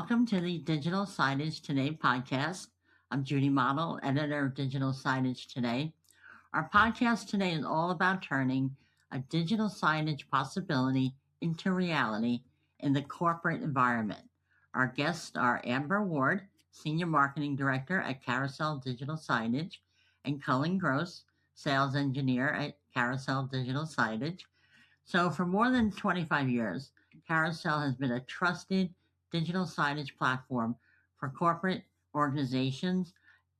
Welcome to the Digital Signage Today podcast. I'm Judy Model, editor of Digital Signage Today. Our podcast today is all about turning a digital signage possibility into reality in the corporate environment. Our guests are Amber Ward, Senior Marketing Director at Carousel Digital Signage, and Cullen Gross, Sales Engineer at Carousel Digital Signage. So for more than 25 years, Carousel has been a trusted digital signage platform for corporate organizations,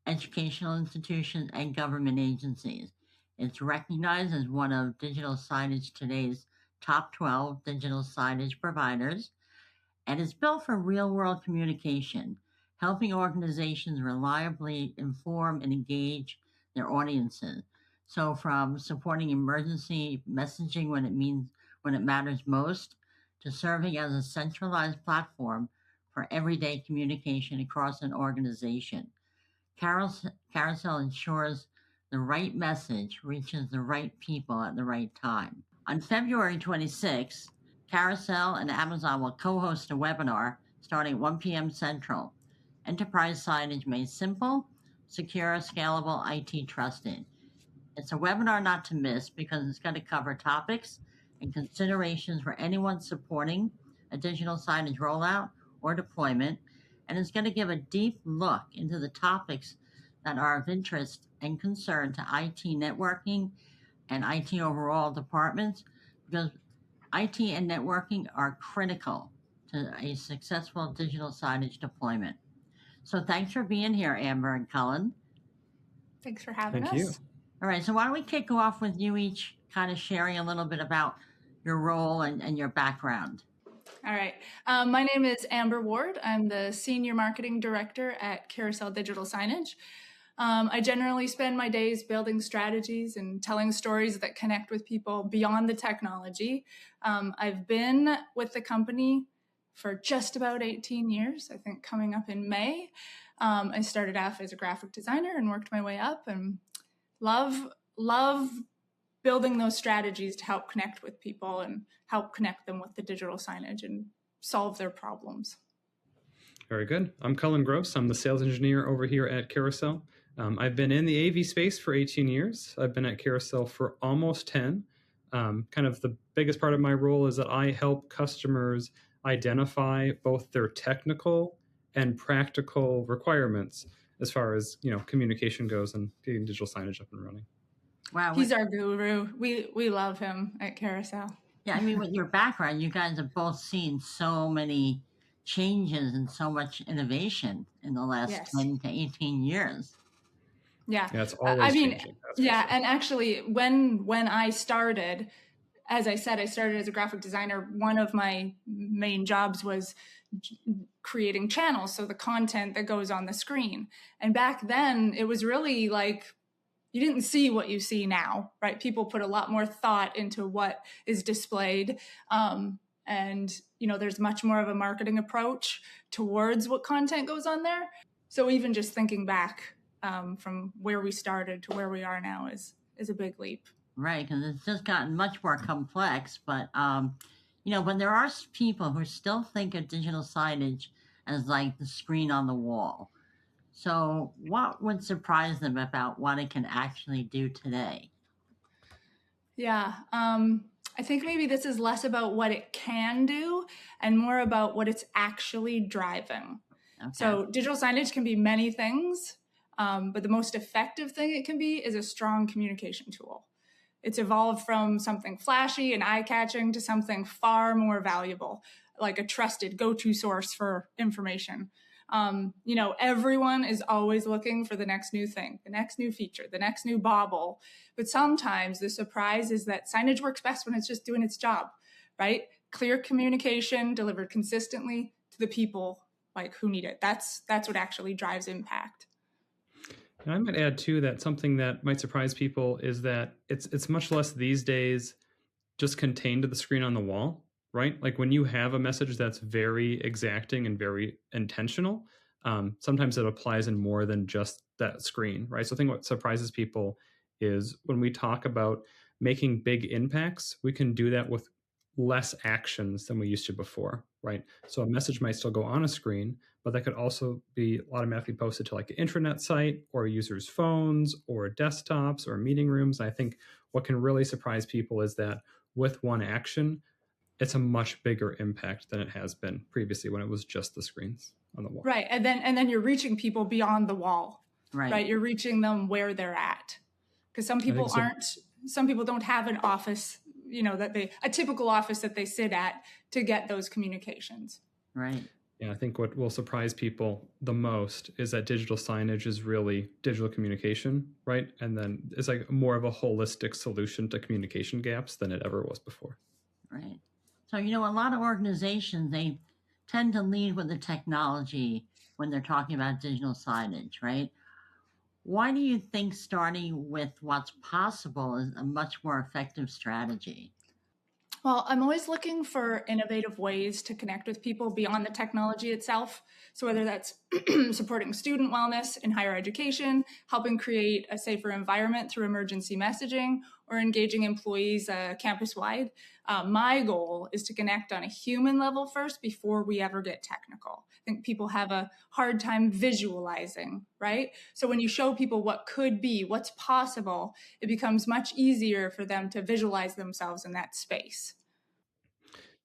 educational institutions, and government agencies. It's recognized as one of Digital Signage Today's top 12 digital signage providers, and is built for real-world communication, helping organizations reliably inform and engage their audiences. So from supporting emergency messaging when it matters most, to serving as a centralized platform for everyday communication across an organization. Carousel ensures the right message reaches the right people at the right time. On February 26th, Carousel and Amazon will co-host a webinar starting at 1 p.m. Central. Enterprise signage made simple, secure, scalable, IT trusted. It's a webinar not to miss because it's going to cover topics and considerations for anyone supporting a digital signage rollout or deployment, and it's going to give a deep look into the topics that are of interest and concern to IT networking and IT overall departments, because IT and networking are critical to a successful digital signage deployment. So thanks for being here, Amber and Cullen. Thanks for having us. Thank you. All right, so why don't we kick off with you each kind of sharing a little bit about your role and your background. All right. My name is Amber Ward. I'm the Senior Marketing Director at Carousel Digital Signage. I generally spend my days building strategies and telling stories that connect with people beyond the technology. I've been with the company for just about 18 years, I think coming up in May. I started off as a graphic designer and worked my way up, and love building those strategies to help connect with people and help connect them with the digital signage and solve their problems. Very good. I'm Cullen Gross. I'm the sales engineer over here at Carousel. I've been in the AV space for 18 years. I've been at Carousel for almost 10. Kind of the biggest part of my role is that I help customers identify both their technical and practical requirements as far as, communication goes and getting digital signage up and running. Wow. He's our guru. We love him at Carousel. Yeah, I mean, with your background, you guys have both seen so many changes and so much innovation in the last 10 to 18 years. Yeah, it's always changing. Yeah, and actually, when I started, as I said, I started as a graphic designer. One of my main jobs was creating channels, so the content that goes on the screen. And back then, it was really like, you didn't see what you see now, right? People put a lot more thought into what is displayed. And, there's much more of a marketing approach towards what content goes on there. So even just thinking back from where we started to where we are now is a big leap. Right, because it's just gotten much more complex. But, but there are people who still think of digital signage as like the screen on the wall. So what would surprise them about what it can actually do today? Yeah, I think maybe this is less about what it can do and more about what it's actually driving. Okay. So digital signage can be many things, but the most effective thing it can be is a strong communication tool. It's evolved from something flashy and eye-catching to something far more valuable, like a trusted go-to source for information. Everyone is always looking for the next new thing, the next new feature, the next new bauble. But sometimes the surprise is that signage works best when it's just doing its job, right? Clear communication delivered consistently to the people who need it. That's what actually drives impact. And I might add too that something that might surprise people is that it's much less these days just contained to the screen on the wall. Right? Like when you have a message that's very exacting and very intentional, sometimes it applies in more than just that screen, right? So I think what surprises people is when we talk about making big impacts, we can do that with less actions than we used to before, right? So a message might still go on a screen, but that could also be automatically posted to like an intranet site or users' phones or desktops or meeting rooms. I think what can really surprise people is that with one action, it's a much bigger impact than it has been previously when it was just the screens on the wall. Right. And then you're reaching people beyond the wall, right? You're reaching them where they're at. Because some people don't have an office, a typical office that they sit at to get those communications. Right. Yeah, I think what will surprise people the most is that digital signage is really digital communication, right? And then it's like more of a holistic solution to communication gaps than it ever was before. Right. So, a lot of organizations, they tend to lead with the technology when they're talking about digital signage, right? Why do you think starting with what's possible is a much more effective strategy? Well, I'm always looking for innovative ways to connect with people beyond the technology itself. So whether that's supporting student wellness in higher education, helping create a safer environment through emergency messaging, or engaging employees campus-wide, my goal is to connect on a human level first before we ever get technical. I think people have a hard time visualizing, right? So when you show people what could be, what's possible, it becomes much easier for them to visualize themselves in that space.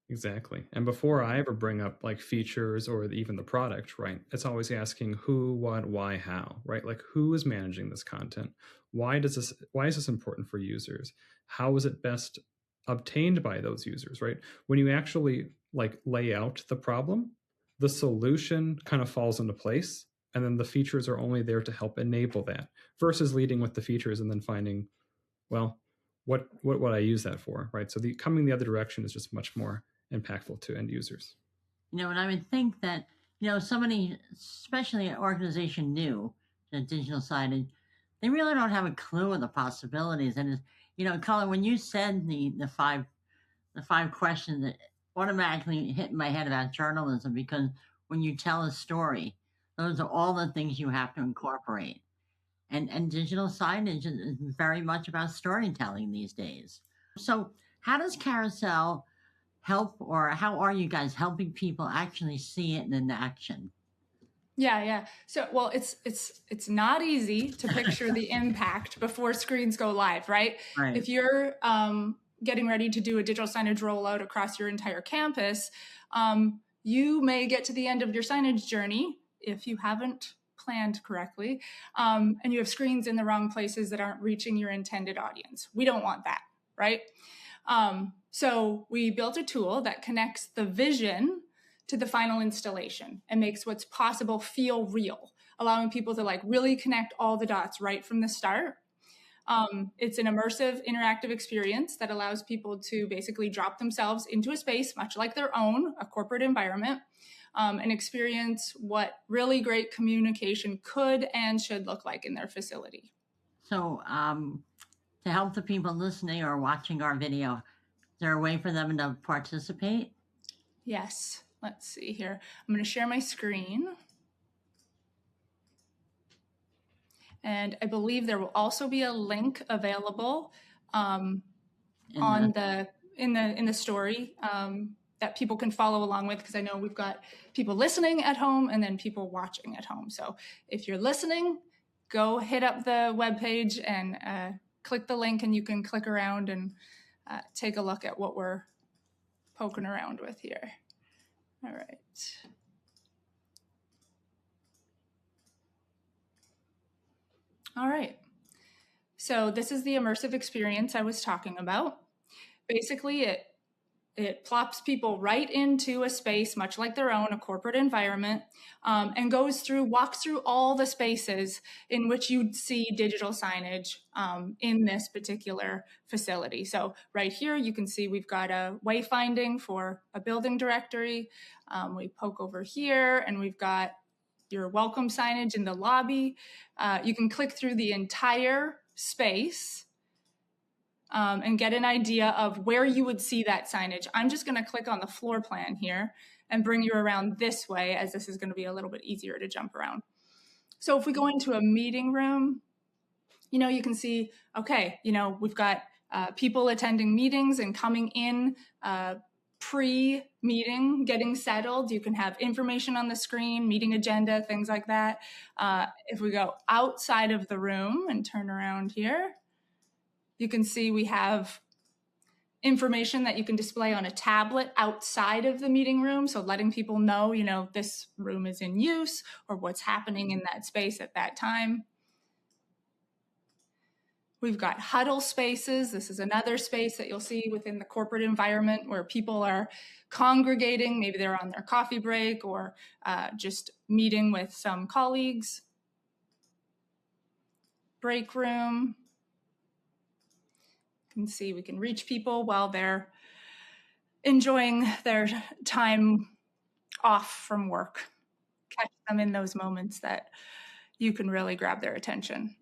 Exactly. And before I ever bring up like features or even the product, right, it's always asking who, what, why, how, right? Like who is managing this content? Why is this important for users? How is it best obtained by those users, right? When you actually like lay out the problem, the solution kind of falls into place. And then the features are only there to help enable that versus leading with the features and then finding, well, what would I use that for, right? So coming the other direction is just much more impactful to end users. And I would think that, somebody, especially an organization new to digital signage, they really don't have a clue of the possibilities. And, Cullen, when you said the five questions, that automatically hit in my head about journalism, because when you tell a story, those are all the things you have to incorporate. And digital signage is very much about storytelling these days. So how does Carousel help, or how are you guys helping people actually see it in action? Yeah. So, well, it's not easy to picture the impact before screens go live, right? If you're getting ready to do a digital signage rollout across your entire campus, you may get to the end of your signage journey if you haven't planned correctly, and you have screens in the wrong places that aren't reaching your intended audience. We don't want that, right? So we built a tool that connects the vision to the final installation and makes what's possible feel real, allowing people to like really connect all the dots right from the start. It's an immersive, interactive experience that allows people to basically drop themselves into a space, much like their own, a corporate environment, and experience what really great communication could and should look like in their facility. So to help the people listening or watching our video, is there a way for them to participate? Yes. Let's see here. I'm going to share my screen. And I believe there will also be a link available in the story that people can follow along with, because I know we've got people listening at home and then people watching at home. So if you're listening, go hit up the webpage and click the link, and you can click around and take a look at what we're poking around with here. All right. All right. So this is the immersive experience I was talking about. Basically, it plops people right into a space, much like their own, a corporate environment, and walks through all the spaces in which you'd see digital signage in this particular facility. So right here, you can see we've got a wayfinding for a building directory. We poke over here, and we've got your welcome signage in the lobby. You can click through the entire space and get an idea of where you would see that signage. I'm just going to click on the floor plan here and bring you around this way, as this is going to be a little bit easier to jump around. So if we go into a meeting room, you can see, okay, we've got people attending meetings and coming in pre-meeting, getting settled. You can have information on the screen, meeting agenda, things like that. If we go outside of the room and turn around here, you can see we have information that you can display on a tablet outside of the meeting room. So letting people know, this room is in use or what's happening in that space at that time. We've got huddle spaces. This is another space that you'll see within the corporate environment where people are congregating. Maybe they're on their coffee break or just meeting with some colleagues. Break room. You can see we can reach people while they're enjoying their time off from work. Catch them in those moments that you can really grab their attention.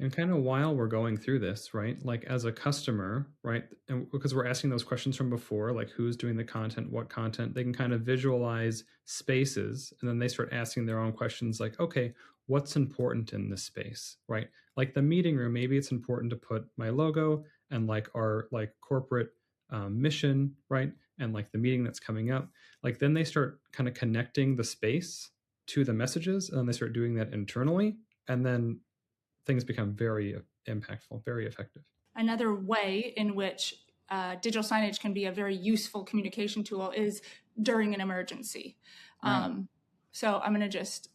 And kind of while we're going through this, right, like as a customer, right, and because we're asking those questions from before, like who's doing the content, what content, they can kind of visualize spaces, and then they start asking their own questions like, okay, what's important in this space, right? Like the meeting room, maybe it's important to put my logo and like our like corporate mission, right? And like the meeting that's coming up. Like then they start kind of connecting the space to the messages, and then they start doing that internally, and then things become very impactful, very effective. Another way in which digital signage can be a very useful communication tool is during an emergency. Right. So I'm going to just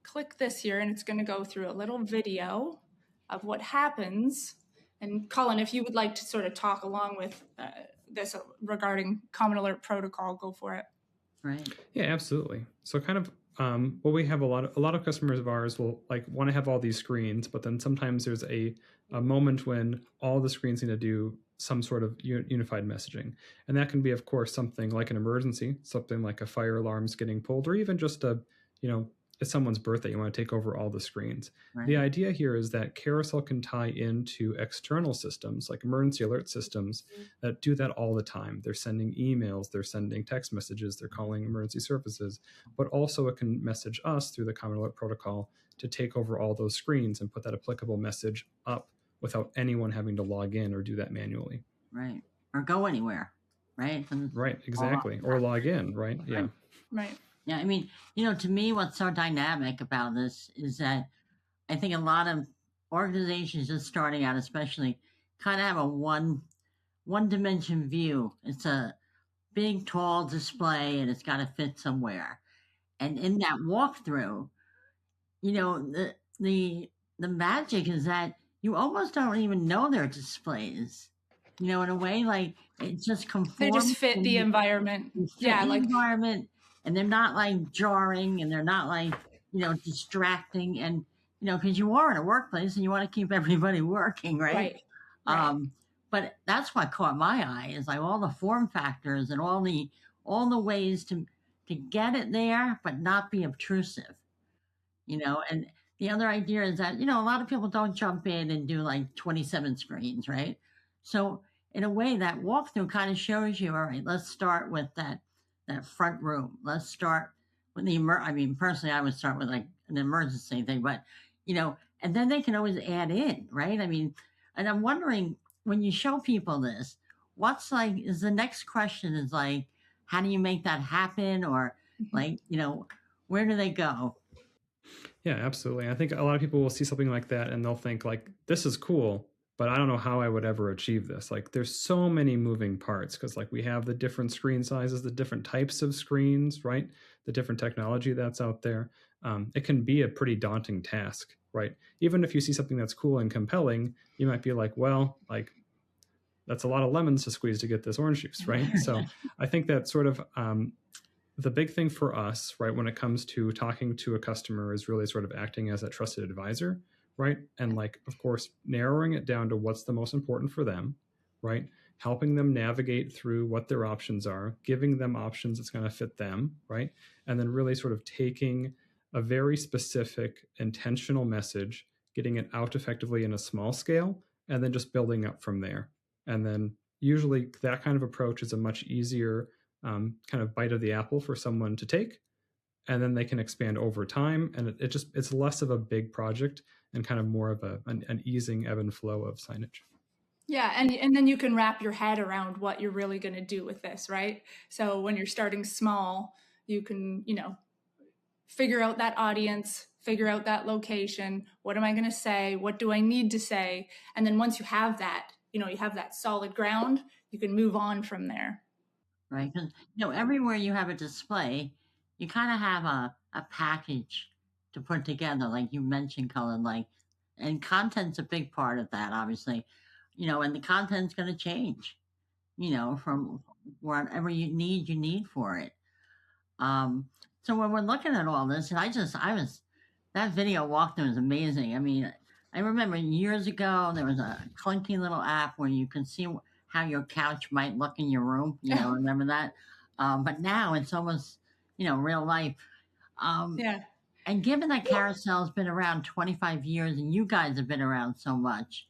click this here, and it's going to go through a little video of what happens. And Cullen, if you would like to sort of talk along with this regarding Common Alert Protocol, go for it. Right. Yeah, absolutely. So kind of well, we have a lot of customers of ours will like want to have all these screens, but then sometimes there's a moment when all the screens need to do some sort of unified messaging. And that can be, of course, something like an emergency, something like a fire alarm's getting pulled, or even just it's someone's birthday, you want to take over all the screens. Right. The idea here is that Carousel can tie into external systems like emergency alert systems that do that all the time. They're sending emails, they're sending text messages, they're calling emergency services, but also it can message us through the Common Alert Protocol to take over all those screens and put that applicable message up without anyone having to log in or do that manually. Right. Or go anywhere, right? Right, exactly. Or log in, right? Yeah. Right. Yeah, I mean, to me, what's so dynamic about this is that I think a lot of organizations just starting out, especially, kind of have a one-dimension view. It's a big, tall display, and it's got to fit somewhere. And in that walkthrough, the magic is that you almost don't even know they're displays. In a way, like it just conforms. They just fit the environment. Yeah, like environment. And they're not like jarring, and they're not like, distracting. And, because you are in a workplace and you want to keep everybody working, right? Right. But that's what caught my eye is like all the form factors and all the ways to get it there, but not be obtrusive, and the other idea is that, a lot of people don't jump in and do like 27 screens, right? So in a way that walkthrough kind of shows you, all right, let's start with that front room. Let's start with personally, I would start with like an emergency thing, but, and then they can always add in, right? And I'm wondering when you show people this, is the next question is like, how do you make that happen? Or like, where do they go? Yeah, absolutely. I think a lot of people will see something like that and they'll think like, this is cool, but I don't know how I would ever achieve this. Like there's so many moving parts because like we have the different screen sizes, the different types of screens, right? The different technology that's out there. It can be a pretty daunting task, right? Even if you see something that's cool and compelling, you might be like, well, like that's a lot of lemons to squeeze to get this orange juice, right? So I think that sort of the big thing for us, right, when it comes to talking to a customer is really sort of acting as a trusted advisor, right? And like, of course, narrowing it down to what's the most important for them, right? Helping them navigate through what their options are, giving them options that's going to fit them, right? And then really sort of taking a very specific intentional message, getting it out effectively in a small scale, and then just building up from there. And then usually that kind of approach is a much easier kind of bite of the apple for someone to take. And then they can expand over time. And it's less of a big project and kind of more of an easing ebb and flow of signage. Yeah, and then you can wrap your head around what you're really going to do with this, right? So when you're starting small, you can, figure out that audience, figure out that location. What am I going to say? What do I need to say? And then once you have that, you have that solid ground, you can move on from there. Right? Because everywhere you have a display, you kind of have a package to put together, like you mentioned, Cullen. And content's a big part of that, obviously. And the content's going to change. From whatever you need for it. Um, so when we're looking at all this, and that video walkthrough was amazing. I mean, I remember years ago there was a clunky little app where you can see how your couch might look in your room. Remember that? But now it's almost real life. Yeah. And given that Carousel's been around 25 years and you guys have been around so much,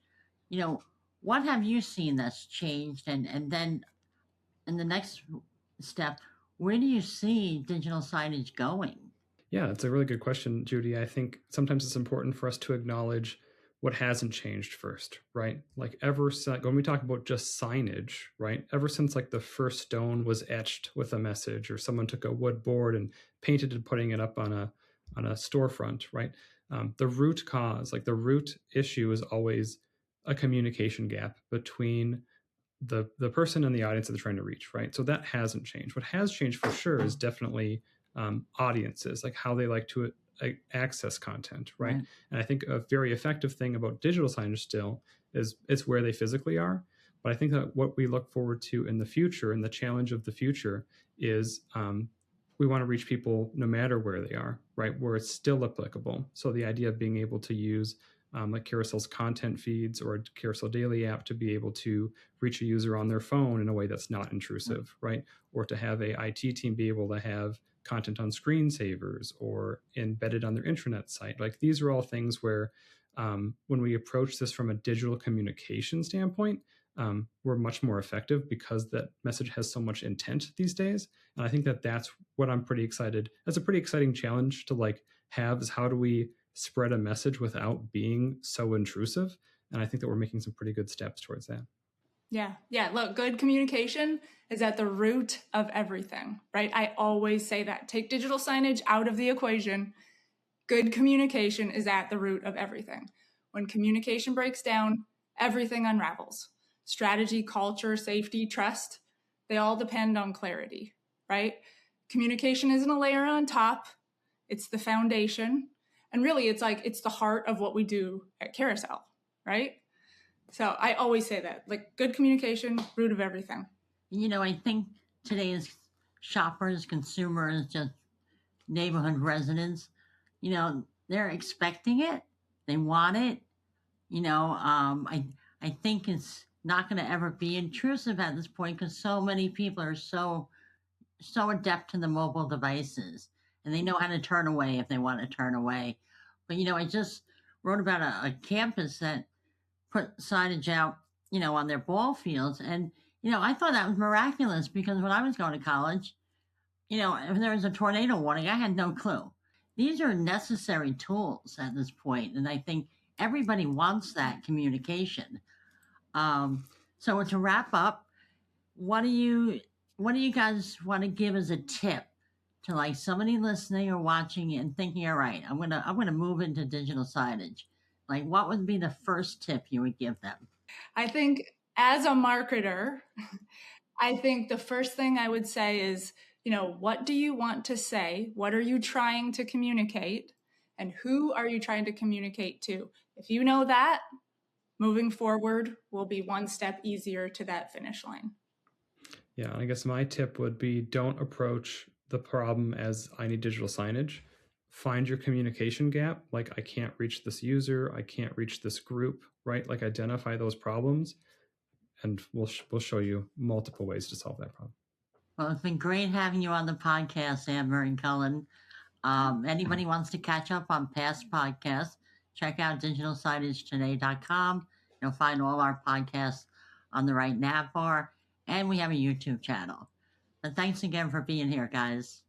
what have you seen that's changed? And then in the next step, where do you see digital signage going? Yeah, it's a really good question, Judy. I think sometimes it's important for us to acknowledge what hasn't changed first, right? Like when we talk about just signage, right? Ever since like the first stone was etched with a message, or someone took a wood board and painted it, putting it up on a storefront, right? The root cause, like the root issue, is always a communication gap between the person and the audience that they're trying to reach, right? So that hasn't changed. What has changed for sure is definitely audiences, like how they like to access content, right? And I think a very effective thing about digital signage still is it's where they physically are. But I think that what we look forward to in the future, and the challenge of the future, is we want to reach people no matter where they are, right? Where it's still applicable. So the idea of being able to use like Carousel's content feeds or a Carousel Daily app to be able to reach a user on their phone in a way that's not intrusive, right? Or to have a IT team be able to have content on screensavers or embedded on their intranet site. Like these are all things where when we approach this from a digital communication standpoint, we're much more effective because that message has so much intent these days. And I think that that's what I'm pretty excited. That's a pretty exciting challenge to have, is how do we spread a message without being so intrusive? And I think that we're making some pretty good steps towards that. Yeah. Look, good communication is at the root of everything, right? I always say that. Take digital signage out of the equation. Good communication is at the root of everything. When communication breaks down, everything unravels. Strategy, culture, safety, trust, they all depend on clarity, right? Communication isn't a layer on top. It's the foundation. And really, it's the heart of what we do at Carousel, right? So I always say that, good communication, root of everything. I think today's shoppers, consumers, just neighborhood residents, they're expecting it. They want it. I think it's not going to ever be intrusive at this point because so many people are so adept to the mobile devices, and they know how to turn away if they want to turn away. But I just wrote about a campus that put signage out, on their ball fields, and I thought that was miraculous because when I was going to college, if there was a tornado warning, I had no clue. These are necessary tools at this point, and I think everybody wants that communication. So to wrap up, what do you guys want to give as a tip to somebody listening or watching and thinking, all right, I'm gonna move into digital signage? What would be the first tip you would give them? I think as a marketer, I think the first thing I would say is, what do you want to say? What are you trying to communicate? And who are you trying to communicate to? If you know that, moving forward will be one step easier to that finish line. Yeah, I guess my tip would be, don't approach the problem as I need digital signage. Find your communication gap. I can't reach this user, I can't reach this group, right? Identify those problems, and we'll show you multiple ways to solve that problem. Well, it's been great having you on the podcast, Amber and Cullen. Anybody wants to catch up on past podcasts, check out digitalsignagetoday.com. You'll find all our podcasts on the right nav bar, and we have a YouTube channel. But thanks again for being here, guys.